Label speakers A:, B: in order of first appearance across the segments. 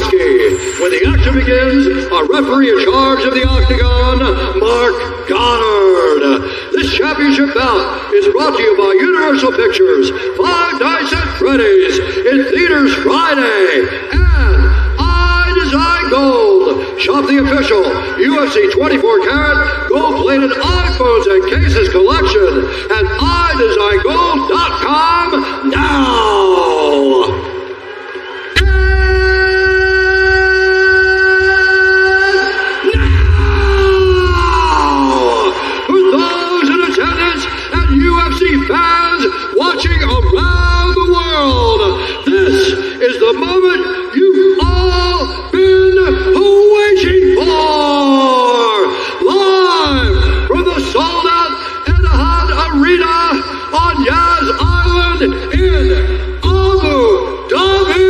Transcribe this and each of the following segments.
A: Volkanovski. When the action begins, our referee in charge of the octagon, Mark Goddard. This championship bout is brought to you by Universal Pictures, Five Nights at Freddy's, in theaters Friday, and iDesign Gold. Shop the official UFC 24-karat gold-plated iPhones and cases collection at iDesignGold.com now. Fans watching around the world, this is the moment you've all been waiting for. Live from the sold-out Etihad Arena on Yas Island in Abu Dhabi.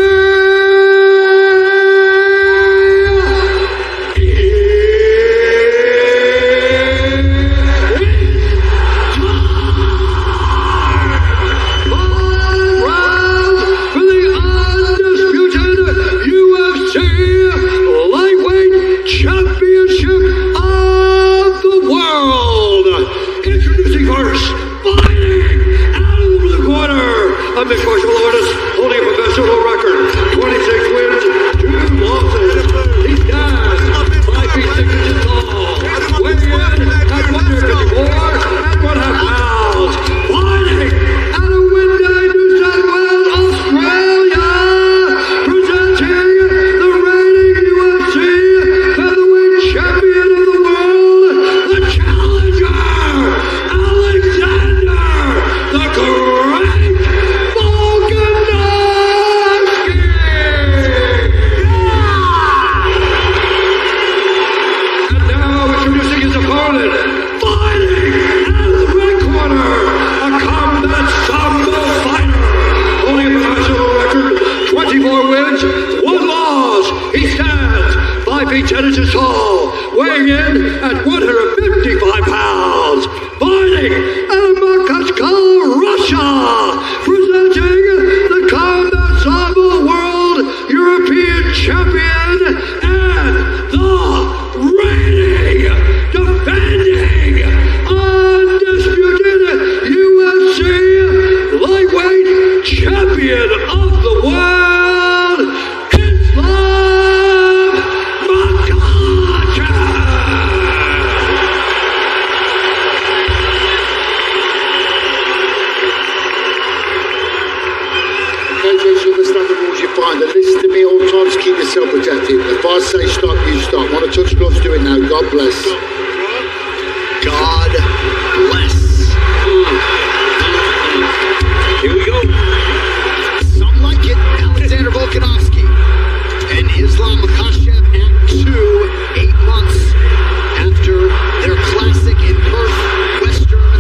A: A mixed martial artist holding a professional record, 26 wins, 2 losses. He stands 5 feet 6 inches tall, weighing in at 154 and 1/2 pounds. Fighting out of Windy, New South Wales, Australia, presenting the reigning UFC featherweight champion of the world, the challenger, Alexander the Great. Wins, 1 loss. He stands 5 feet 10 inches tall, weighing in at 155 pounds. Fighting out of Makhachev, Russia, presenting the Combat Sambo World European Champion and the reigning, defending, undisputed UFC lightweight champion of the world.
B: Listen to me all the time to keep yourself protected. If I say stop, you stop. Want to touch gloves, do it now. God bless. God bless.
C: Here we go.
B: Some like it. Alexander Volkanovski and Islam Makhachev Act 2, 8 months after their classic in Perth, Western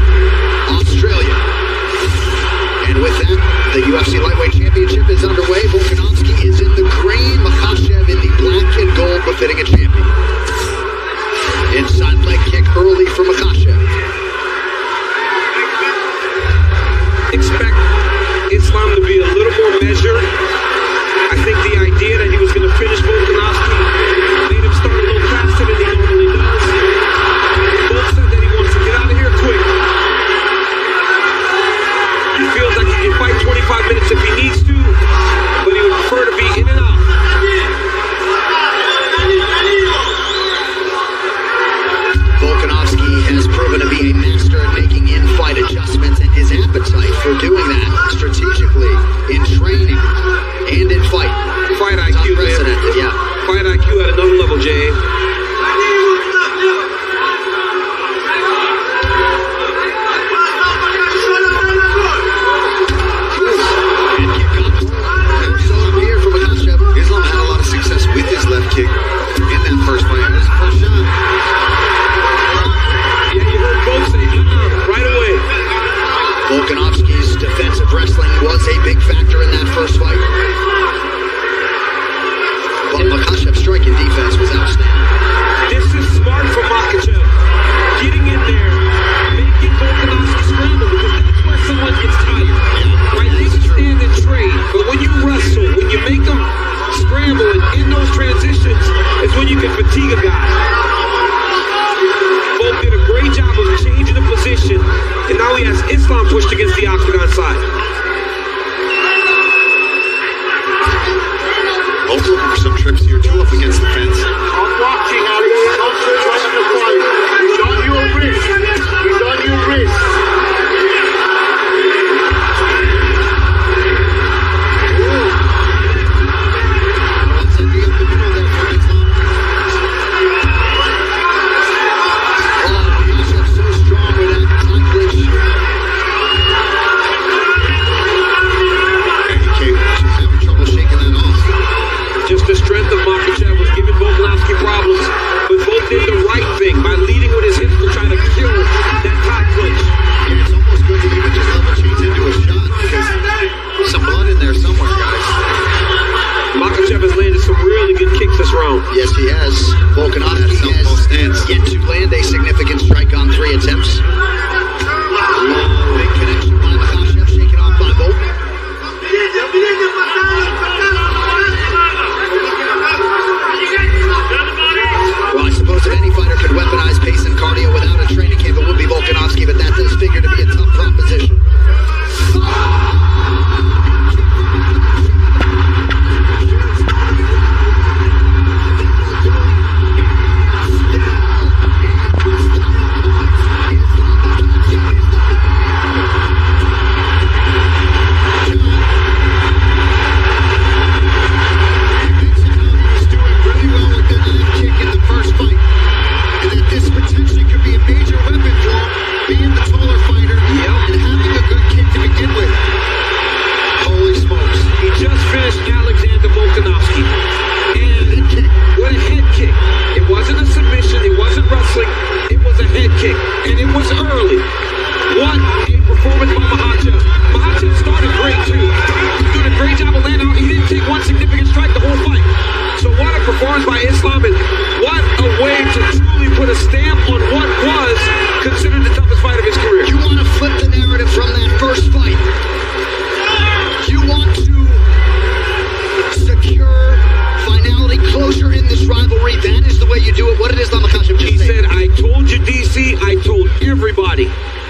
B: Australia. And with that, the UFC Lightweight Championship is underway. Volkanovski is in the green, Makhachev in the black and gold, befitting a champion. Inside leg kick early for Makhachev.
C: Expect Islam to be a little more measured. I think the idea that he was going to finish Volkanovski made him start a little faster than he normally does. Both said that he wants to get out of here quick. He feels like he can fight 25 minutes if he needs to, but he would prefer to be in and out.
B: Volkanovski has proven to be a master at making in-fight adjustments, and his appetite for doing that strategically in training and in fight.
C: Fight IQ, man.
B: Yeah.
C: Fight IQ at another level, Jay.
B: With his left kick in that first fight. That was the first shot.
C: Yeah, you heard both say right away.
B: Volkanovski's defensive wrestling was a big factor in that first fight. But Makhachev's striking defense was outstanding.
C: This is smart for Makhachev. Getting in there, making Volkanovski scramble, because that's where someone gets tired. Right? They can stand and trade, but when you wrestle, when you make them scramble in those strength of Makhachev was giving Volkanovski problems, but Volk did the right thing by leading with his hips to try to kill that top clinch.
B: Yeah, it's almost good to even just level change into a shot because there's some blood in there somewhere, guys.
C: Makhachev has landed some really good kicks this round.
B: Yes, he has. Volkanovski has yet to land a significant strike on 3 attempts. Big connection by Makhachev, shaken off by Volk. Well, I suppose if any fighter could weaponize pace and cardio without a training camp, it would be Volkanovski, but that does figure to be a tough proposition.
C: And it was early. What a performance by Makhachev. Makhachev started great too. He did a great job of landing out. He didn't take one significant strike the whole fight. So what a performance by Islam, and what a way to truly put a stamp on what was considered the toughest fight of his career.
B: You want to flip the narrative from that first fight. You want to secure finality, closure in this rivalry. That is the way you do it. What did Islam Makhachev just say?
C: He said, I told you, DC, I told everybody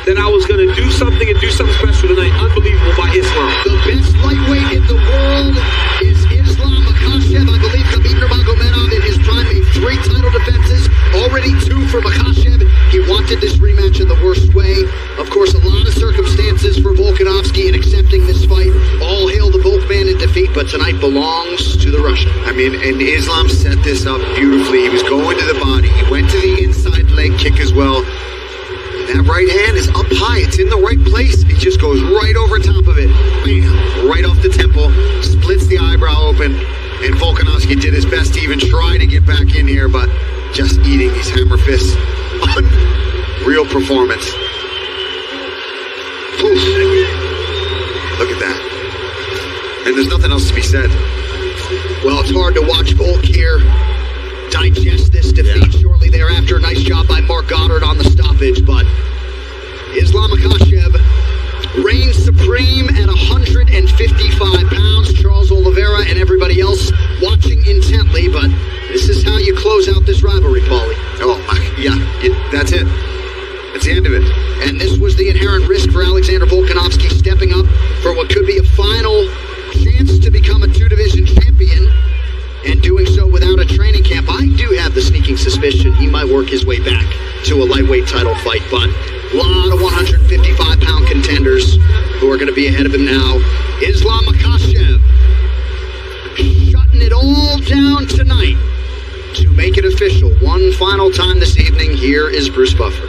C: that I was going to do something and do something special tonight. Unbelievable by Islam.
B: The best lightweight in the world is Islam Makhachev. I believe Khabib Nurmagomedov in his prime made 3 title defenses, already 2 for Makhachev. He wanted this rematch in the worst way. Of course, a lot of circumstances for Volkanovski in accepting this fight. All hail the Volk man in defeat, but tonight belongs to the Russian.
D: I mean, and Islam set this up beautifully. He was going to the body. He went to the inside leg kick as well. And that right hand is up high. It's in the right place. He just goes right over top of it. Bam! Right off the temple. Splits the eyebrow open. And Volkanovski did his best to even try to get back in here, but just eating these hammer fists. Unreal performance. Oof. Look at that. And there's nothing else to be said.
B: Well, it's hard to watch Volk here digest this defeat shortly thereafter. Nice job by Mark Goddard on the stoppage, but Islam Makhachev reigns supreme at 155 pounds. Charles Oliveira and everybody else watching intently, but this is how you close out this rivalry, Paulie.
D: Oh, yeah, that's it. That's the end of it.
B: And this was the inherent risk for Alexander Volkanovski, stepping up for what could be a final chance to become a 2-division champion, and doing so without a training camp. I do have the sneaking suspicion he might work his way back to a lightweight title fight, but a lot of 155-pound contenders who are going to be ahead of him now. Islam Makhachev shutting it all down tonight to make it official. One final time this evening. Here is Bruce Buffer.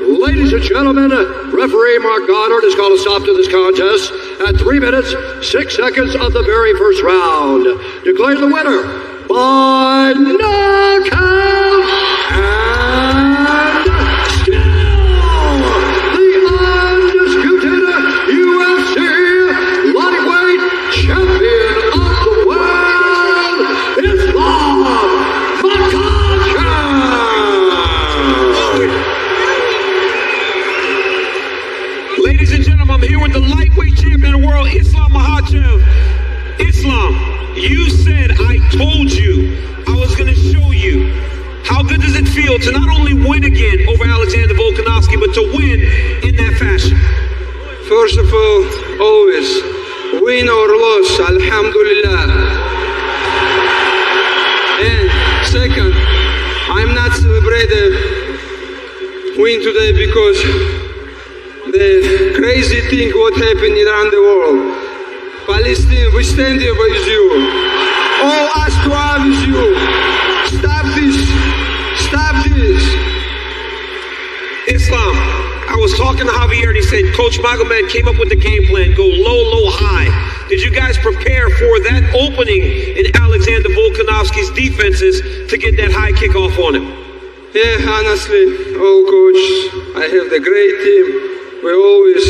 A: Ladies and gentlemen, referee Mark Goddard has called a stop to this contest at 3 minutes, 6 seconds of the very first round. Declaring the winner by knockout and still the undisputed UFC lightweight champion of the world, Islam Makhachev.
C: Ladies and gentlemen, I'm here with the lightweight champion of the world, Islam Makhachev. Islam, you said I told you I was going to show you. How good does it feel to not only win again over Alexander Volkanovski, but to win in that fashion?
E: First of all, always, win or loss, alhamdulillah. And second, I'm not celebrating win today because the crazy thing what happened around the world. Palestine, we stand here with you. All us to have is you. Stop this. Stop this.
C: Islam, I was talking to Javier and he said Coach Magomed came up with the game plan, go low, low, high. did you guys prepare for that opening in Alexander Volkanovski's defenses to get that high kick off on him?
E: Yeah, honestly, coach, I have the great team. We always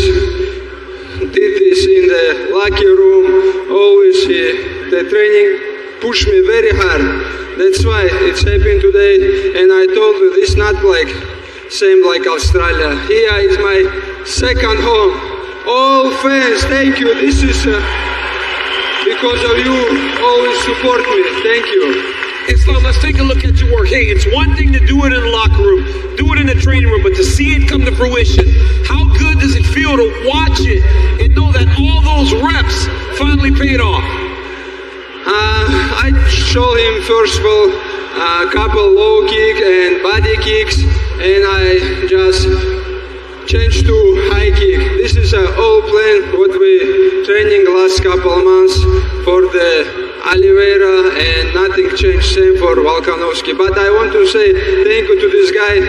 E: did this in the locker room. Always the training pushed me very hard. That's why it's happening today. And I told you, this is not like same like Australia. Here is my second home. All fans, thank you. This is because of you. Always support me. Thank you.
C: Islam, let's take a look at your work. Hey, it's one thing to do it in the locker room, do it in the training room, but to see it come to fruition, how good does it feel to watch it and know that all those reps finally paid off?
E: I showed him first of all a couple low kick and body kicks, and I just changed to high kick. This is an old plan what we training last couple of months for the Oliveira, and nothing changed, same for Volkanovski. But I want to say thank you to this guy.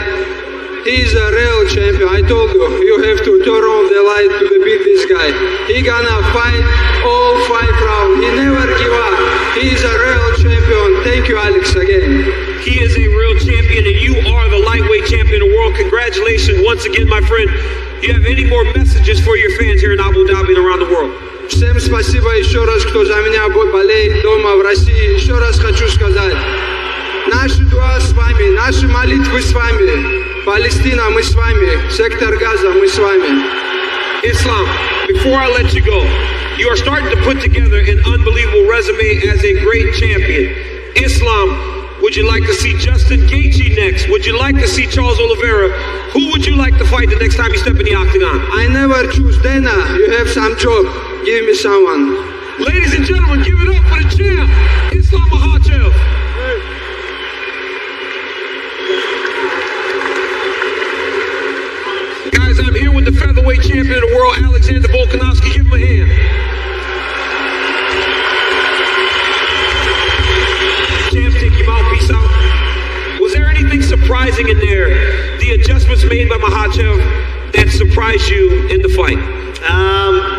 E: He's a real champion. I told you, you have to turn off the light to beat this guy. He gonna fight all 5 rounds. He never give up. He's a real champion. Thank you, Alex, again.
C: He is a real champion, and you are the lightweight champion of the world. Congratulations once again, my friend. Do you have any more messages for your fans here in Abu Dhabi and around the world?
E: Всем спасибо еще раз, кто за меня болеет дома в России. Еще раз хочу сказать, наши дуа с вами, наши молитвы с вами. Палестина, мы с вами. Сектор Газа, мы с вами.
C: Islam, before I let you go, you are starting to put together an unbelievable resume as a great champion. Islam, would you like to see Justin Gaethje next? Would you like to see Charles Oliveira? Who would you like to fight the next time you step in the octagon?
E: I never choose Dana. You have some job. Give me someone.
C: Ladies and gentlemen, give it up for the champ, Islam Makhachev. Guys, I'm here with the featherweight champion of the world, Alexander Volkanovski. Give him a hand. Champ, take your mouthpiece out. Was there anything surprising in there? The adjustments made by Makhachev that surprised you in the fight?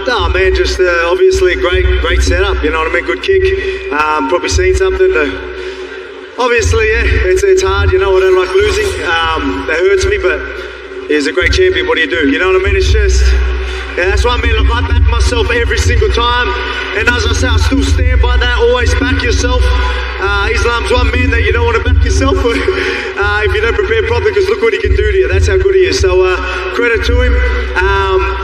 D: No, man, just obviously great setup, you know what I mean, good kick, probably seen something, obviously, yeah, it's hard, you know, I don't like losing, that hurts me, but he's a great champion, what do, you know what I mean, it's just, yeah, that's what I mean, look, I back myself every single time, and as I say, I still stand by that, always back yourself. Islam's one man that you don't want to back yourself if you don't prepare properly, because look what he can do to you. That's how good he is. So credit to him.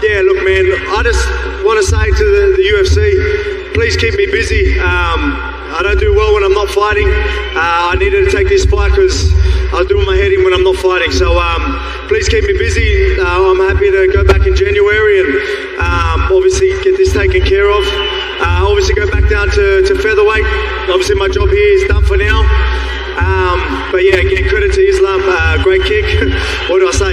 D: Yeah, look, man, I just want to say to the UFC, please keep me busy. I don't do well when I'm not fighting. I needed to take this fight because I was doing my head in when I'm not fighting. So please keep me busy. I'm happy to go back in January and obviously get this taken care of. Obviously go back down to featherweight. Obviously my job here is done for now. But yeah, again, credit to Islam. Great kick. What do I say?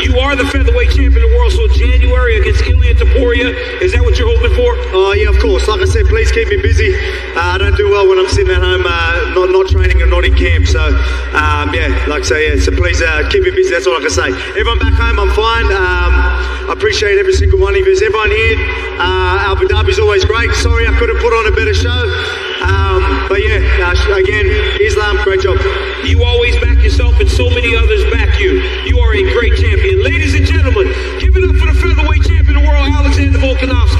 C: You are the featherweight champion of the world, so January against Ilia Topuria, is that what you're hoping for?
D: Oh yeah, of course. Like I said, please keep me busy. I don't do well when I'm sitting at home, not training and not in camp. So yeah, like I say, yeah. So please keep me busy. That's all I can say. Everyone back home, I'm fine. I appreciate every single one of you. Everyone here, Abu Dhabi's always great. Sorry I couldn't put on a better show. But yeah, again, Islam, great job.
C: You always back yourself and so many others back you. You are a great champion. Ladies and gentlemen, give it up for the featherweight champion of the world, Alexander Volkanovski.